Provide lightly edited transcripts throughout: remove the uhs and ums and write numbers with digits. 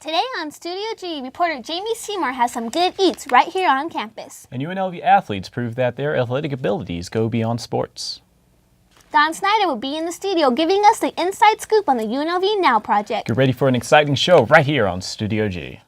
Today on Studio G, reporter Jamie Seymour has some good eats right here on campus. And UNLV athletes prove that their athletic abilities go beyond sports. Don Snyder will be in the studio giving us the inside scoop on the UNLV Now project. Get ready for an exciting show right here on Studio G.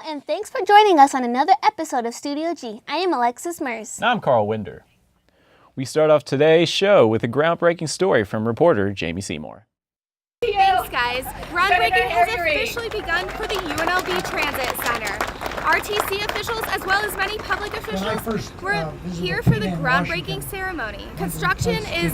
And thanks for joining us on another episode of Studio G. I am Alexis Mers. I'm Carl Winder. We start off today's show with a groundbreaking story from reporter Jamie Seymour. Thanks, guys. Groundbreaking has officially begun for the UNLV Transit Center. RTC officials, as well as many public officials, were here for the groundbreaking ceremony. Construction is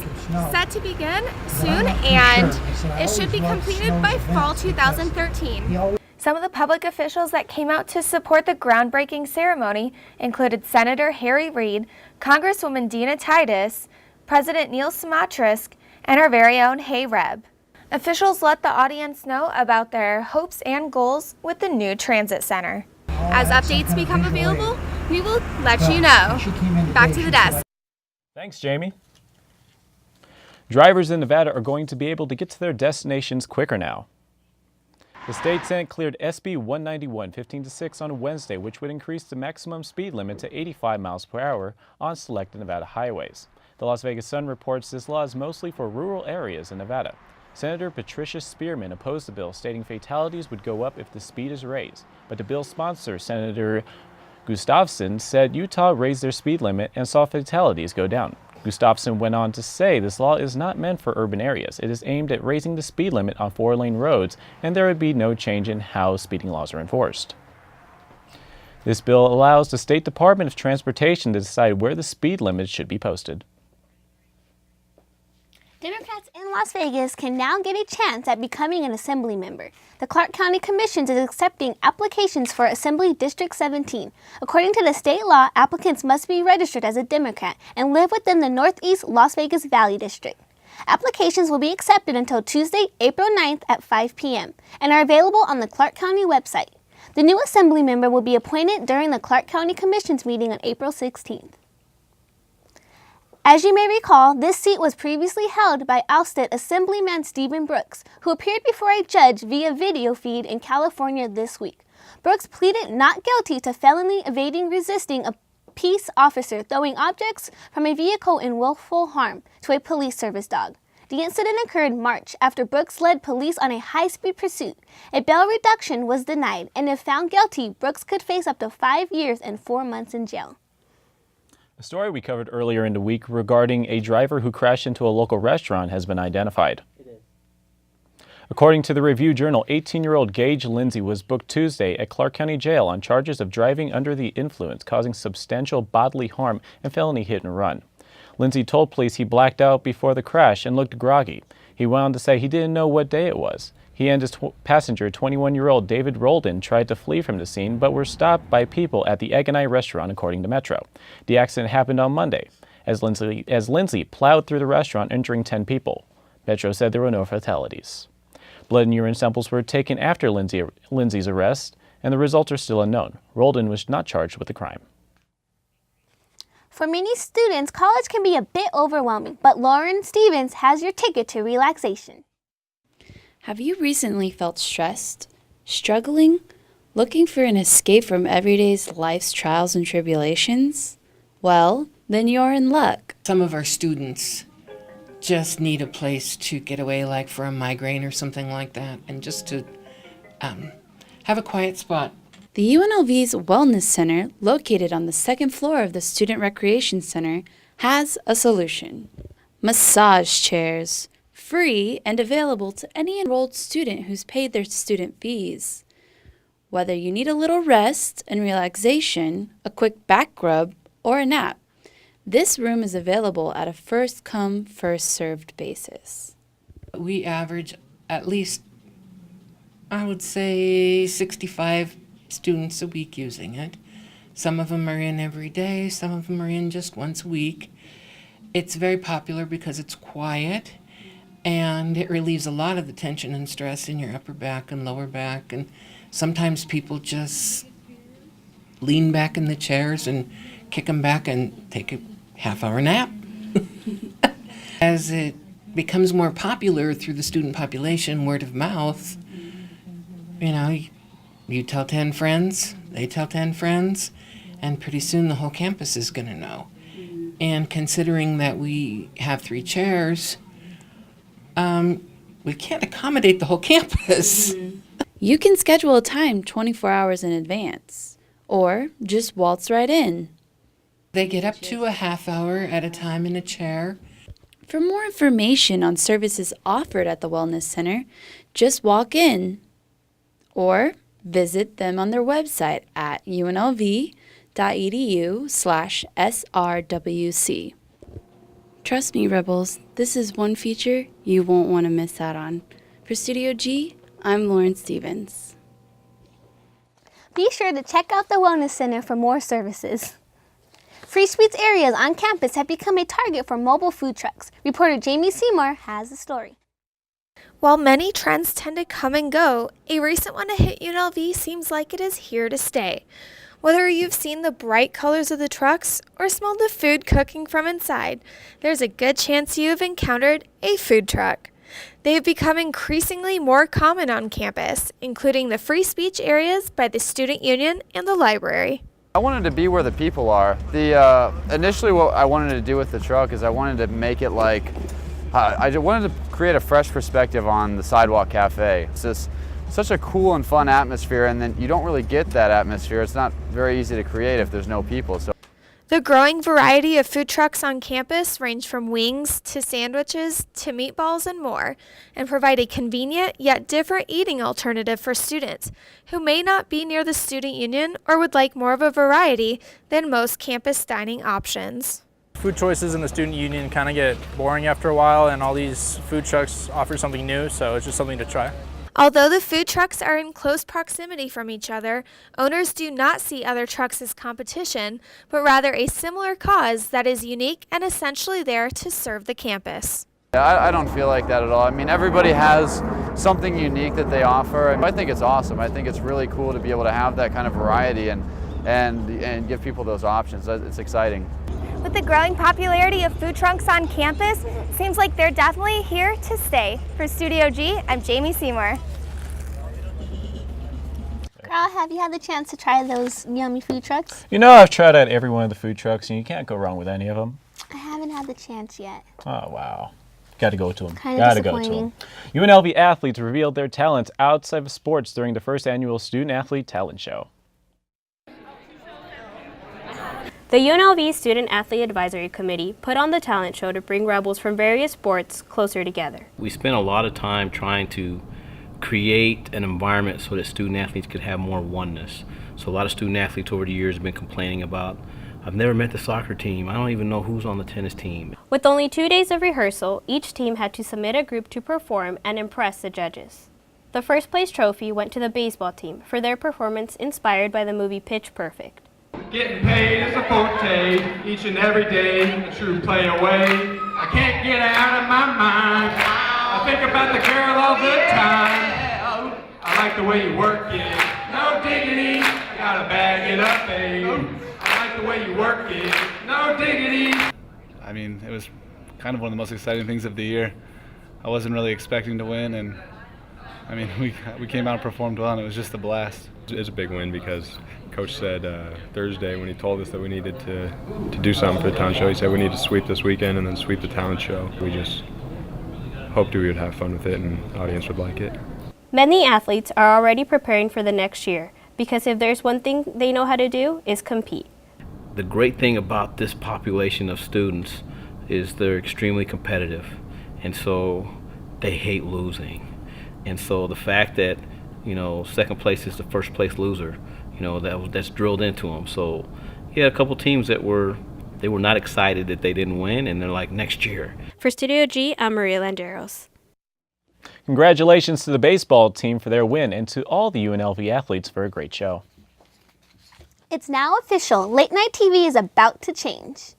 set to begin soon, and it should be completed by fall 2013. Some of the public officials that came out to support the groundbreaking ceremony included Senator Harry Reid, Congresswoman Dina Titus, President Neil Sumatrask, and our very own Hey Reb. Officials let the audience know about their hopes and goals with the new transit center. As updates become available, we will let you know. Back to the desk. Thanks, Jamie. Drivers in Nevada are going to be able to get to their destinations quicker now. The state Senate cleared SB 191 15-6 on Wednesday, which would increase the maximum speed limit to 85 miles per hour on selected Nevada highways. The Las Vegas Sun reports this law is mostly for rural areas in Nevada. Senator Patricia Spearman opposed the bill, stating fatalities would go up if the speed is raised. But the bill's sponsor, Senator Gustafson, said Utah raised their speed limit and saw fatalities go down. Gustafson went on to say this law is not meant for urban areas. It is aimed at raising the speed limit on four-lane roads, and there would be no change in how speeding laws are enforced. This bill allows the State Department of Transportation to decide where the speed limit should be posted. Democrats in Las Vegas can now get a chance at becoming an assembly member. The Clark County Commission is accepting applications for Assembly District 17. According to the state law, applicants must be registered as a Democrat and live within the Northeast Las Vegas Valley District. Applications will be accepted until Tuesday, April 9th at 5 p.m. and are available on the Clark County website. The new assembly member will be appointed during the Clark County Commission's meeting on April 16th. As you may recall, this seat was previously held by ousted Assemblyman Stephen Brooks, who appeared before a judge via video feed in California this week. Brooks pleaded not guilty to felony evading resisting a peace officer throwing objects from a vehicle in willful harm to a police service dog. The incident occurred March after Brooks led police on a high-speed pursuit. A bail reduction was denied, and if found guilty, Brooks could face up to 5 years and 4 months in jail. A story we covered earlier in the week regarding a driver who crashed into a local restaurant has been identified. According to the Review Journal, 18-year-old Gage Lindsay was booked Tuesday at Clark County Jail on charges of driving under the influence, causing substantial bodily harm and felony hit and run. Lindsay told police he blacked out before the crash and looked groggy. He went on to say he didn't know what day it was. He and his passenger, 21-year-old David Roldan, tried to flee from the scene but were stopped by people at the Egg and I restaurant, according to Metro. The accident happened on Monday as Lindsay plowed through the restaurant, injuring 10 people. Metro said there were no fatalities. Blood and urine samples were taken after Lindsay's arrest, and the results are still unknown. Roldan was not charged with the crime. For many students, college can be a bit overwhelming, but Lauren Stevens has your ticket to relaxation. Have you recently felt stressed, struggling, looking for an escape from everyday's life's trials and tribulations? Well, then you're in luck. Some of our students just need a place to get away, like for a migraine or something like that, and just to have a quiet spot. The UNLV's Wellness Center, located on the second floor of the Student Recreation Center, has a solution. Massage chairs, free and available to any enrolled student who's paid their student fees. Whether you need a little rest and relaxation, a quick back rub, or a nap, this room is available at a first-come, first-served basis. We average at least, I would say, 65 students a week using it. Some of them are in every day, some of them are in just once a week. It's very popular because it's quiet and it relieves a lot of the tension and stress in your upper back and lower back. And sometimes people just lean back in the chairs and kick them back and take a half-hour nap. As it becomes more popular through the student population, word of mouth, you know, you tell 10 friends, they tell 10 friends, and pretty soon the whole campus is going to know. And considering that we have 3 chairs, we can't accommodate the whole campus. You can schedule a time 24 hours in advance, or just waltz right in. They get up to a half hour at a time in a chair. For more information on services offered at the Wellness Center, just walk in or visit them on their website at unlv.edu/srwc. Trust me, Rebels, this is one feature you won't want to miss out on. For Studio G, I'm Lauren Stevens. Be sure to check out the Wellness Center for more services. Free Sweets areas on campus have become a target for mobile food trucks. Reporter Jamie Seymour has the story. While many trends tend to come and go, a recent one to hit UNLV seems like it is here to stay. Whether you've seen the bright colors of the trucks or smelled the food cooking from inside, there's a good chance you have encountered a food truck. They have become increasingly more common on campus, including the free speech areas by the student union and the library. I wanted to be where the people are. Initially what I wanted to do with the truck is I wanted to make it like, I just wanted to create a fresh perspective on the sidewalk cafe. It's just such a cool and fun atmosphere, and then you don't really get that atmosphere. It's not very easy to create if there's no people. So The growing variety of food trucks on campus range from wings to sandwiches to meatballs and more, and provide a convenient yet different eating alternative for students who may not be near the student union or would like more of a variety than most campus dining options. Food choices in the student union kind of get boring after a while, and all these food trucks offer something new, so it's just something to try. Although the food trucks are in close proximity from each other, owners do not see other trucks as competition, but rather a similar cause that is unique and essentially there to serve the campus. I don't feel like that at all. I mean, everybody has something unique that they offer, and I think it's awesome. I think it's really cool to be able to have that kind of variety and give people those options. It's exciting. With the growing popularity of food trucks on campus, it seems like they're definitely here to stay. For Studio G, I'm Jamie Seymour. Carl, have you had the chance to try those yummy food trucks? You know, I've tried out every one of the food trucks, and you can't go wrong with any of them. I haven't had the chance yet. Oh, wow. Got to go to them. Kind Got of to go to disappointing. them. UNLV athletes revealed their talents outside of sports during the first annual Student Athlete Talent Show. The UNLV Student Athlete Advisory Committee put on the talent show to bring rebels from various sports closer together. We spent a lot of time trying to create an environment so that student athletes could have more oneness. So a lot of student athletes over the years have been complaining about, I've never met the soccer team, I don't even know who's on the tennis team. With only 2 days of rehearsal, each team had to submit a group to perform and impress the judges. The first place trophy went to the baseball team for their performance inspired by the movie Pitch Perfect. Getting paid is a forte, each and every day, a true play away. I can't get out of my mind, I think about the girl all the time. I like the way you work it, no diggity, gotta bag it up, babe. I like the way you work it, no diggity. I mean, it was kind of one of the most exciting things of the year. I wasn't really expecting to win, and I mean, we came out and performed well, and it was just a blast. It's a big win because Coach said Thursday when he told us that we needed to do something for the talent show, he said we need to sweep this weekend and then sweep the talent show. We just hoped we would have fun with it and the audience would like it. Many athletes are already preparing for the next year because if there's one thing they know how to do is compete. The great thing about this population of students is they're extremely competitive, and so they hate losing. And so the fact that, you know, second place is the first place loser, you know, that's drilled into them. So yeah, a couple teams that were not excited that they didn't win, and they're like, next year. For Studio G, I'm Maria Landeros. Congratulations to the baseball team for their win and to all the UNLV athletes for a great show. It's now official. Late night TV is about to change.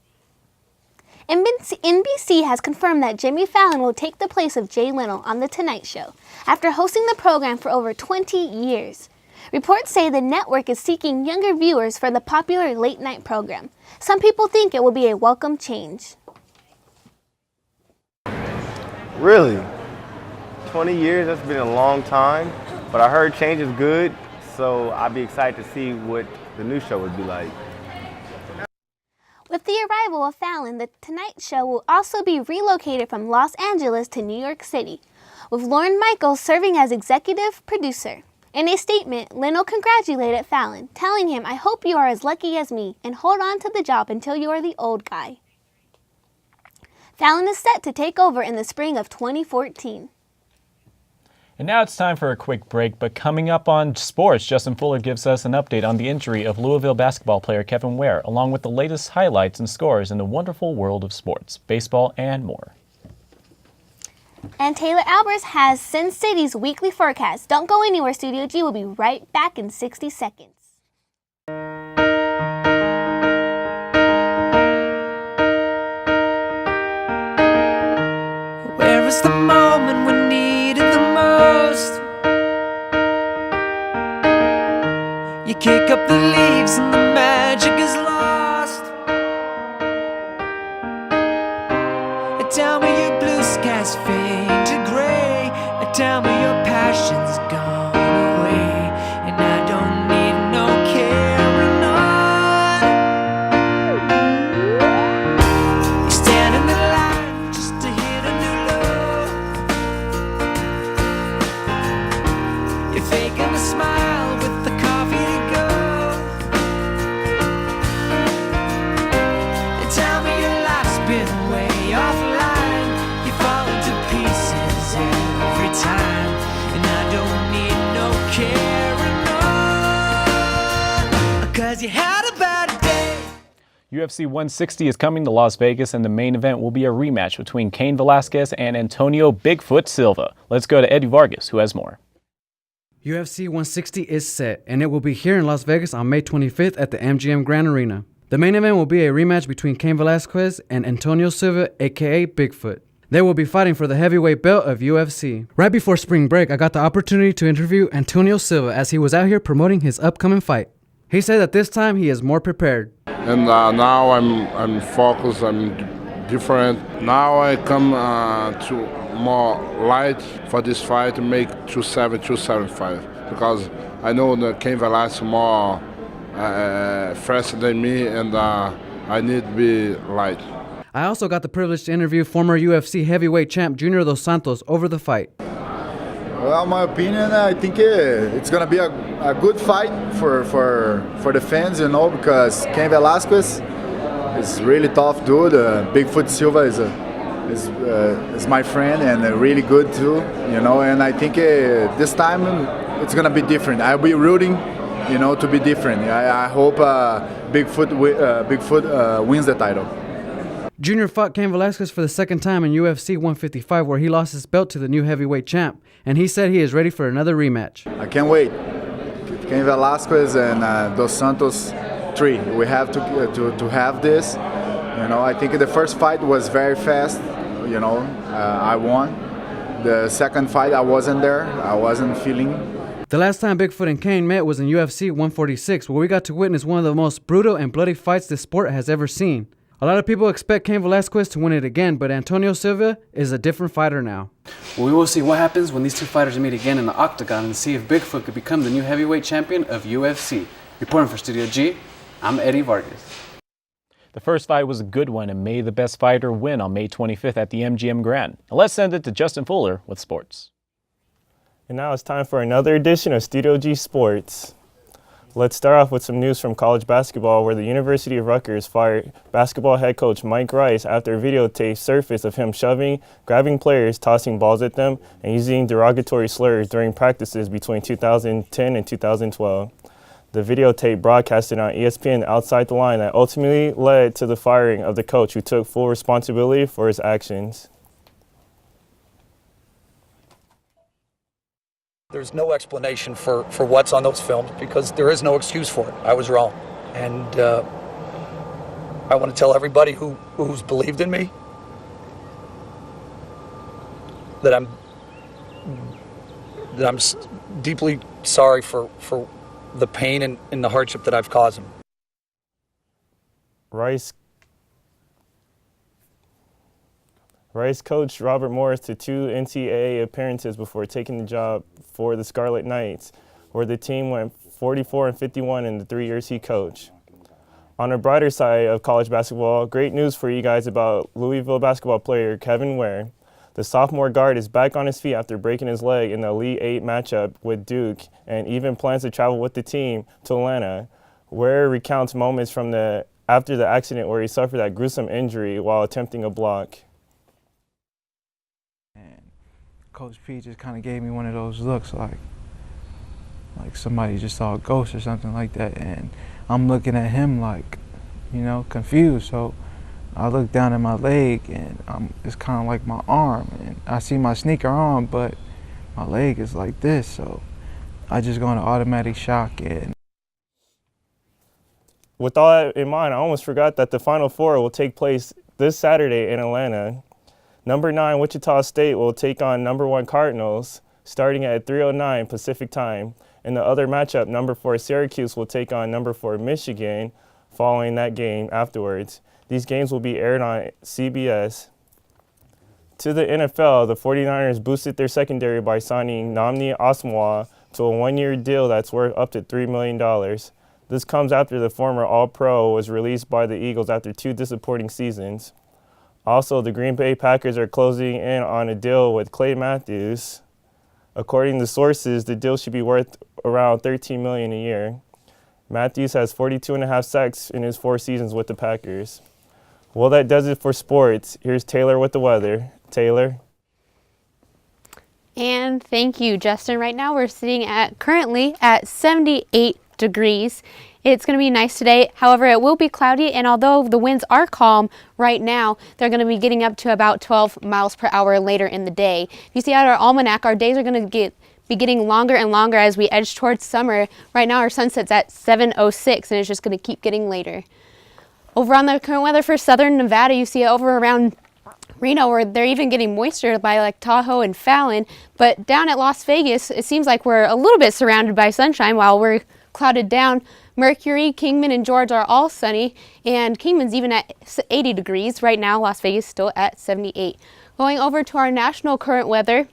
NBC has confirmed that Jimmy Fallon will take the place of Jay Leno on The Tonight Show after hosting the program for over 20 years. Reports say the network is seeking younger viewers for the popular late night program. Some people think it will be a welcome change. Really? 20 years, that's been a long time, but I heard change is good, so I'd be excited to see what the new show would be like. With the arrival of Fallon, The Tonight Show will also be relocated from Los Angeles to New York City, with Lorne Michaels serving as executive producer. In a statement, Leno congratulated Fallon, telling him, "I hope you are as lucky as me, and hold on to the job until you are the old guy." Fallon is set to take over in the spring of 2014. And now it's time for a quick break, but coming up on sports, Justin Fuller gives us an update on the injury of Louisville basketball player Kevin Ware, along with the latest highlights and scores in the wonderful world of sports, baseball, and more. And Taylor Albers has Sin City's weekly forecast. Don't go anywhere, Studio G. We'll be right back in 60 seconds. Where is the moment we needed the most? You kick up the leaves and the magic is lost. Tell me your blue skies fade to gray. Tell me your passion's gone away, and I don't need no carrying on. You stand in the line just to hit a new low. You're faking a smile with the coffee to go. And tell me your life's been way offline. You fall into pieces every time, and I don't need no carrying on, 'cause you had a bad day. UFC 160 is coming to Las Vegas, and the main event will be a rematch between Cain Velasquez and Antonio Bigfoot Silva. Let's go to Eddie Vargas, who has more. UFC 160 is set, and it will be here in Las Vegas on May 25th at the MGM Grand Arena. The main event will be a rematch between Cain Velasquez and Antonio Silva, aka Bigfoot. They will be fighting for the heavyweight belt of UFC. Right before spring break, I got the opportunity to interview Antonio Silva as he was out here promoting his upcoming fight. He said that this time he is more prepared. And now I'm focused, I'm different. Now I come to more light for this fight to make 270, 275, because I know that Cain Velasquez more faster than me, and I need to be light. I also got the privilege to interview former UFC heavyweight champ Junior Dos Santos over the fight. Well, my opinion, I think it's gonna be a good fight for the fans, you know, because Cain Velasquez is really tough dude. Bigfoot Silva is my friend and really good too, you know. And I think this time it's gonna be different. I'll be rooting, you know, to be different. I hope Bigfoot wins the title. Junior fought Cain Velasquez for the second time in UFC 155, where he lost his belt to the new heavyweight champ, and he said he is ready for another rematch. I can't wait. Cain Velasquez and Dos Santos 3. We have to have this. You know, I think the first fight was very fast. You know, I won. The second fight, I wasn't there. I wasn't feeling. The last time Bigfoot and Cain met was in UFC 146, where we got to witness one of the most brutal and bloody fights this sport has ever seen. A lot of people expect Cain Velasquez to win it again, but Antonio Silva is a different fighter now. Well, we will see what happens when these two fighters meet again in the octagon and see if Bigfoot could become the new heavyweight champion of UFC. Reporting for Studio G, I'm Eddie Vargas. The first fight was a good one, and may the best fighter win on May 25th at the MGM Grand. Now let's send it to Justin Fuller with sports. And now it's time for another edition of Studio G Sports. Let's start off with some news from college basketball, where the University of Rutgers fired basketball head coach Mike Rice after a videotape surfaced of him shoving, grabbing players, tossing balls at them, and using derogatory slurs during practices between 2010 and 2012. The videotape broadcasted on ESPN Outside the Line that ultimately led to the firing of the coach, who took full responsibility for his actions. There's no explanation for what's on those films, because there is no excuse for it. I was wrong. And I want to tell everybody who's believed in me that I'm deeply sorry for the pain and the hardship that I've caused them. Rice coached Robert Morris to 2 NCAA appearances before taking the job for the Scarlet Knights, where the team went 44-51 in the 3 years he coached. On the brighter side of college basketball, great news for you guys about Louisville basketball player Kevin Ware. The sophomore guard is back on his feet after breaking his leg in the Elite 8 matchup with Duke and even plans to travel with the team to Atlanta. Ware recounts moments from after the accident where he suffered that gruesome injury while attempting a block. Coach P just kind of gave me one of those looks like somebody just saw a ghost or something like that, and I'm looking at him like, you know, confused. So I look down at my leg and it's kind of like my arm, and I see my sneaker on, but my leg is like this. So I just go into automatic shock. And with all that in mind, I almost forgot that the Final Four will take place this Saturday in Atlanta. Number 9 Wichita State will take on number 1 Cardinals starting at 3:09 Pacific time. In the other matchup, number 4 Syracuse will take on number 4 Michigan following that game afterwards. These games will be aired on CBS. To the NFL, the 49ers boosted their secondary by signing Nnamdi Asomugha to a 1-year deal that's worth up to $3 million. This comes after the former All-Pro was released by the Eagles after 2 disappointing seasons. Also, the Green Bay Packers are closing in on a deal with Clay Matthews. According to sources, the deal should be worth around $13 million a year. Matthews has 42.5 sacks in his 4 seasons with the Packers. Well, that does it for sports. Here's Taylor with the weather. Taylor. And thank you, Justin. Right now we're sitting currently at 78 degrees. It's going to be nice today. However, it will be cloudy, and although the winds are calm right now, they're going to be getting up to about 12 miles per hour later in the day. If you see out our almanac, our days are going to be getting longer and longer as we edge towards summer. Right now our sunset's at 7:06, and it's just going to keep getting later. Over on the current weather for southern Nevada, you see it over around Reno, where they're even getting moisture by like Tahoe and Fallon. But down at Las Vegas, it seems like we're a little bit surrounded by sunshine while we're clouded down. Mercury, Kingman, and George are all sunny, and Kingman's even at 80 degrees. Right now, Las Vegas still at 78. Going over to our national current weather.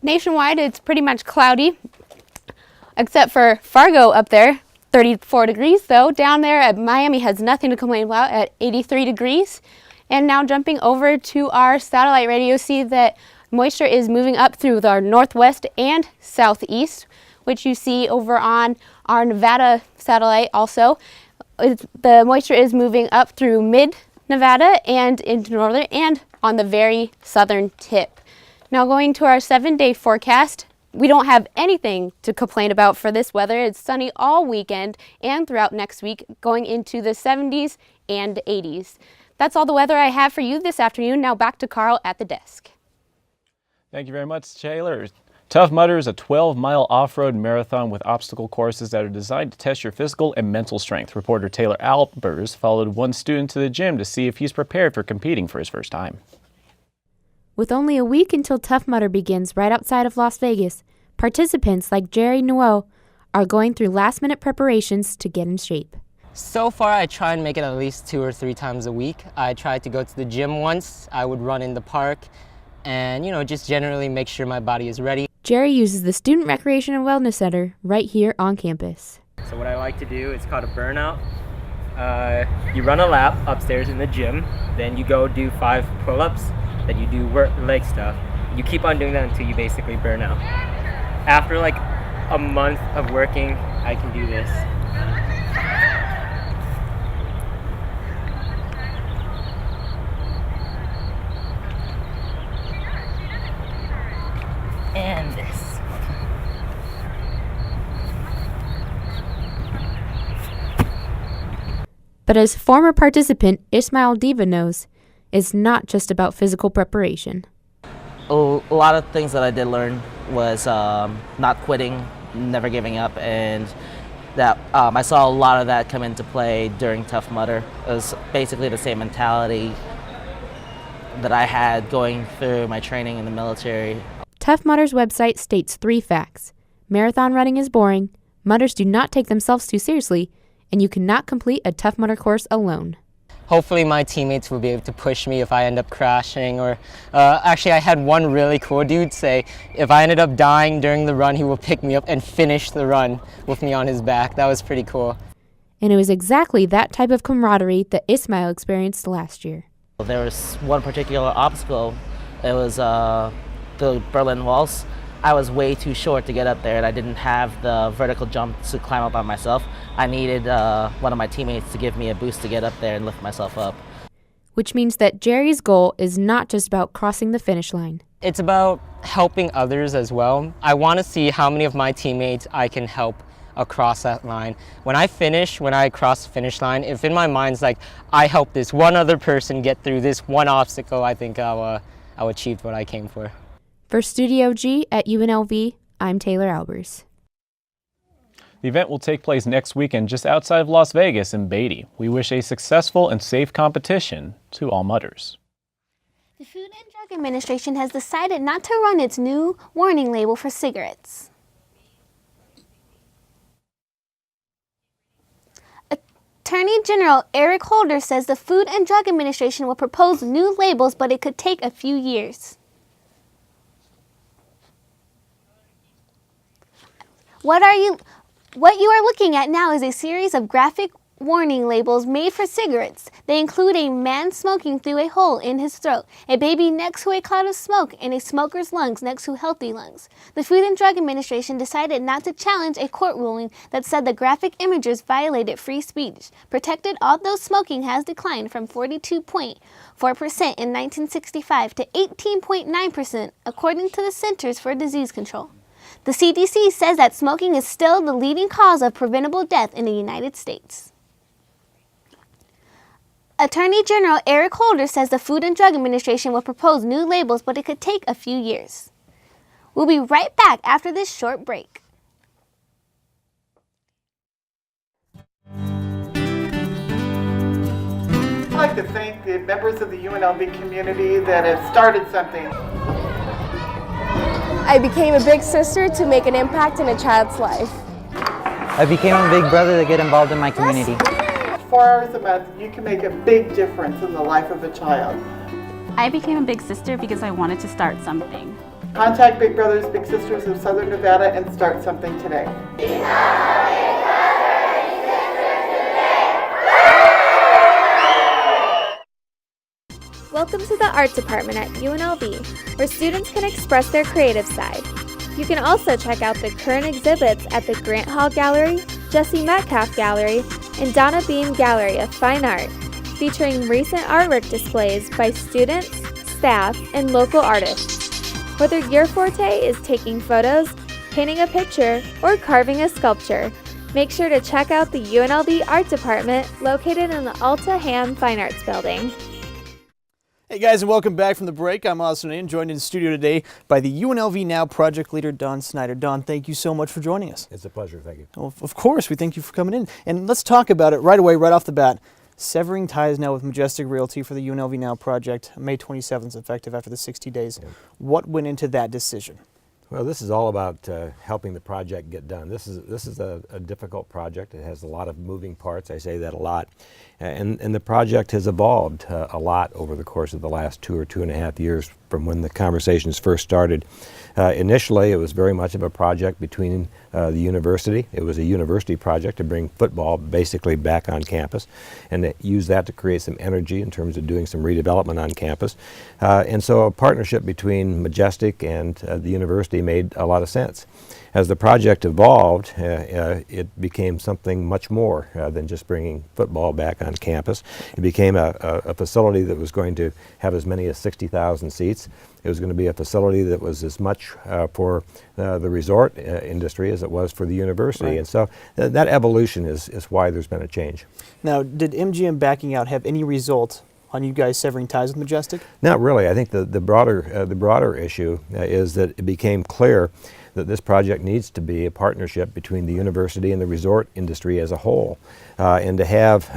Nationwide, it's pretty much cloudy, except for Fargo up there, 34 degrees though. Down there at Miami has nothing to complain about at 83 degrees. And now jumping over to our satellite radio, see that moisture is moving up through our northwest and southeast, which you see over on our Nevada satellite also. The moisture is moving up through mid-Nevada and into northern and on the very southern tip. Now going to our 7-day forecast, we don't have anything to complain about for this weather. It's sunny all weekend and throughout next week, going into the 70s and 80s. That's all the weather I have for you this afternoon. Now back to Carl at the desk. Thank you very much, Taylor. Tough Mudder is a 12-mile off-road marathon with obstacle courses that are designed to test your physical and mental strength. Reporter Taylor Albers followed one student to the gym to see if he's prepared for competing for his first time. With only a week until Tough Mudder begins right outside of Las Vegas, participants like Jerry Nguo are going through last-minute preparations to get in shape. So far, I try and make it at least 2 or 3 times a week. I try to go to the gym once. I would run in the park and, just generally make sure my body is ready. Jerry uses the Student Recreation and Wellness Center right here on campus. So what I like to do, it's called a burnout. You run a lap upstairs in the gym, then you go do 5 pull-ups, then you do leg stuff. You keep on doing that until you basically burn out. After like a month of working, I can do this. And this. But as former participant Ismail Diva knows, it's not just about physical preparation. A lot of things that I did learn was not quitting, never giving up, and that I saw a lot of that come into play during Tough Mudder. It was basically the same mentality that I had going through my training in the military. Tough Mudder's website states 3 facts. Marathon running is boring, mudders do not take themselves too seriously, and you cannot complete a Tough Mudder course alone. Hopefully my teammates will be able to push me if I end up crashing, or actually I had one really cool dude say if I ended up dying during the run, he will pick me up and finish the run with me on his back. That was pretty cool. And it was exactly that type of camaraderie that Ismail experienced last year. There was one particular obstacle. It was the Berlin Walls. I was way too short to get up there, and I didn't have the vertical jump to climb up by myself. I needed one of my teammates to give me a boost to get up there and lift myself up. Which means that Jerry's goal is not just about crossing the finish line. It's about helping others as well. I want to see how many of my teammates I can help across that line. When I cross the finish line, if in my mind's like, I helped this one other person get through this one obstacle, I think I'll achieve what I came for. For Studio G at UNLV, I'm Taylor Albers. The event will take place next weekend just outside of Las Vegas in Beatty. We wish a successful and safe competition to all mudders. The Food and Drug Administration has decided not to run its new warning label for cigarettes. Attorney General Eric Holder says the Food and Drug Administration will propose new labels, but it could take a few years. What you are looking at now is a series of graphic warning labels made for cigarettes. They include a man smoking through a hole in his throat, a baby next to a cloud of smoke, and a smoker's lungs next to healthy lungs. The Food and Drug Administration decided not to challenge a court ruling that said the graphic images violated free speech, protected although smoking has declined from 42.4% in 1965 to 18.9% according to the Centers for Disease Control. The CDC says that smoking is still the leading cause of preventable death in the United States. Attorney General Eric Holder says the Food and Drug Administration will propose new labels, but it could take a few years. We'll be right back after this short break. I'd like to thank the members of the UNLV community that have started something. I became a big sister to make an impact in a child's life. I became a big brother to get involved in my community. 4 hours a month, you can make a big difference in the life of a child. I became a big sister because I wanted to start something. Contact Big Brothers Big Sisters of Southern Nevada and start something today. Welcome to the Art Department at UNLV, where students can express their creative side. You can also check out the current exhibits at the Grant Hall Gallery, Jesse Metcalf Gallery, and Donna Beam Gallery of Fine Art, featuring recent artwork displays by students, staff, and local artists. Whether your forte is taking photos, painting a picture, or carving a sculpture, make sure to check out the UNLV Art Department located in the Alta Ham Fine Arts Building. Hey guys, and welcome back from the break. I'm Austin Ian, joined in the studio today by the UNLV Now project leader, Don Snyder. Don, thank you so much for joining us. It's a pleasure, thank you. Well, of course, we thank you for coming in. And let's talk about it right away, right off the bat. Severing ties now with Majestic Realty for the UNLV Now project. May 27th, effective after the 60 days. Yeah. What went into that decision? Well, this is all about helping the project get done. This is a difficult project. It has a lot of moving parts. I say that a lot. And the project has evolved a lot over the course of the last 2 or 2.5 years from when the conversations first started. Initially, it was very much of a project between the university. It was a university project to bring football basically back on campus and use that to create some energy in terms of doing some redevelopment on campus. And so a partnership between Majestic and the university made a lot of sense. As the project evolved, it became something much more than just bringing football back on campus. It became a facility that was going to have as many as 60,000 seats. It was going to be a facility that was as much for the resort industry as it was for the university. Right. And so that evolution is why there's been a change. Now, did MGM backing out have any result on you guys severing ties with Majestic? Not really. I think the broader issue is that it became clear that this project needs to be a partnership between the university and the resort industry as a whole. And to have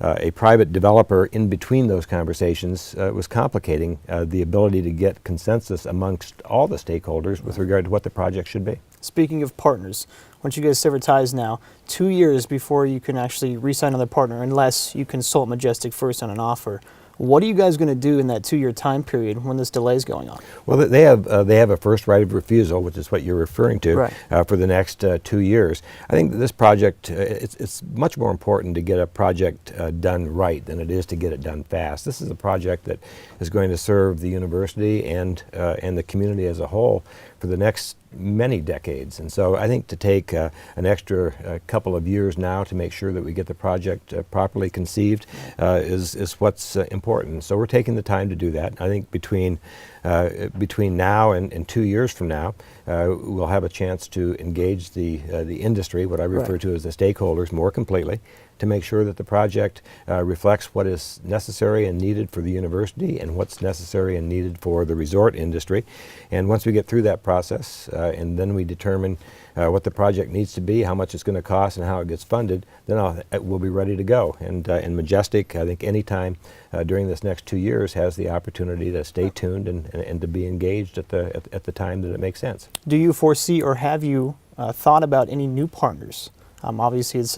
a private developer in between those conversations was complicating the ability to get consensus amongst all the stakeholders with regard to what the project should be. Speaking of partners, once you guys sever ties now, 2 years before you can actually re-sign another partner unless you consult Majestic first on an offer. What are you guys going to do in that 2-year time period when this delay is going on? Well, they have a first right of refusal, which is what you're referring to, right. For the next 2 years. I think that this project, it's much more important to get a project done right than it is to get it done fast. This is a project that is going to serve the university and the community as a whole for the next many decades. And so I think to take an extra couple of years now to make sure that we get the project properly conceived is what's important. So we're taking the time to do that. I think between now and 2 years from now, we'll have a chance to engage the industry, what I refer to as the stakeholders, more completely, to make sure that the project reflects what is necessary and needed for the university and what's necessary and needed for the resort industry. And once we get through that process and then we determine what the project needs to be, how much it's going to cost, and how it gets funded, then we'll be ready to go. And Majestic, I think any time during this next 2 years has the opportunity to stay tuned and to be engaged at the time that it makes sense. Do you foresee or have you thought about any new partners? Obviously, it's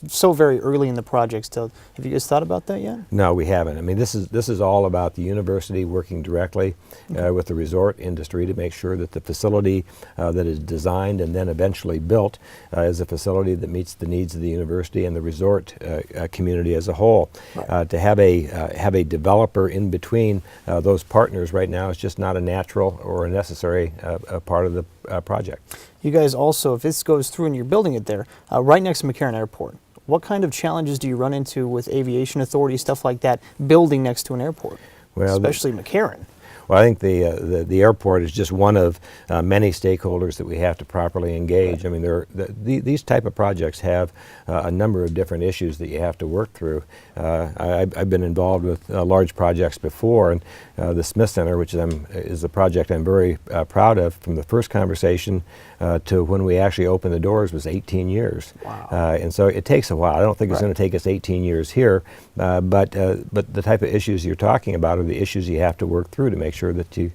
so very early in the project still. Have you guys thought about that yet? No, we haven't. I mean, this is all about the university working directly with the resort industry to make sure that the facility that is designed and then eventually built is a facility that meets the needs of the university and the resort community as a whole. Right. To have a developer in between those partners right now is just not a natural or a necessary part of the project. You guys also, if this goes through and you're building it there, right next to McCarran Airport, what kind of challenges do you run into with aviation authority, stuff like that, building next to an airport, especially McCarran? Well, I think the airport is just one of many stakeholders that we have to properly engage. Right. I mean, these type of projects have a number of different issues that you have to work through. I've been involved with large projects before, and the Smith Center, which is a project I'm very proud of, from the first conversation to when we actually opened the doors was 18 years. Wow. And so it takes a while. I don't think it's going to take us 18 years here, but the type of issues you're talking about are the issues you have to work through to make sure that you've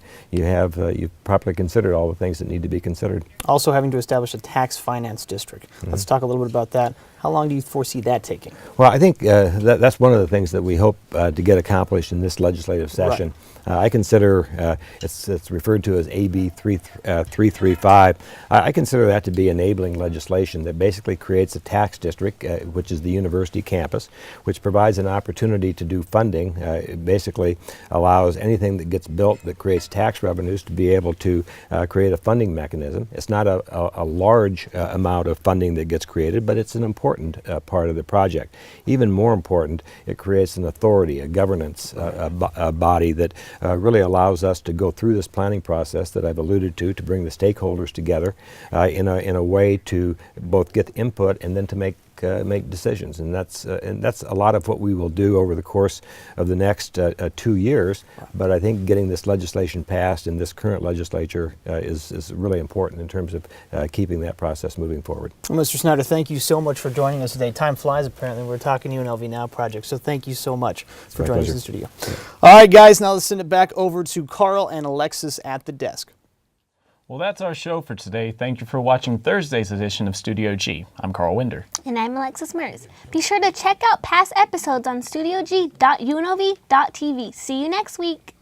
properly considered all the things that need to be considered. Also having to establish a tax finance district. Let's talk a little bit about that. How long do you foresee that taking? Well, I think that's one of the things that we hope to get accomplished in this legislative session. Right. I consider, it's referred to as AB 335, I consider that to be enabling legislation that basically creates a tax district, which is the university campus, which provides an opportunity to do funding. It basically allows anything that gets built that creates tax revenues to be able to create a funding mechanism. It's not a large amount of funding that gets created, but it's an important part of the project. Even more important, it creates an authority, a governance body that really allows us to go through this planning process that I've alluded to bring the stakeholders together in a way to both get input and then to make decisions, and that's a lot of what we will do over the course of the next 2 years. But I think getting this legislation passed in this current legislature is really important in terms of keeping that process moving forward. Well, Mr. Snyder, thank you so much for joining us today. Time flies, apparently. We're talking UNLV Now project, so thank you so much for joining us in the studio. All right, guys, now let's send it back over to Carl and Alexis at the desk. Well, that's our show for today. Thank you for watching Thursday's edition of Studio G. I'm Carl Winder. And I'm Alexis Mers. Be sure to check out past episodes on studiog.unlv.tv. See you next week.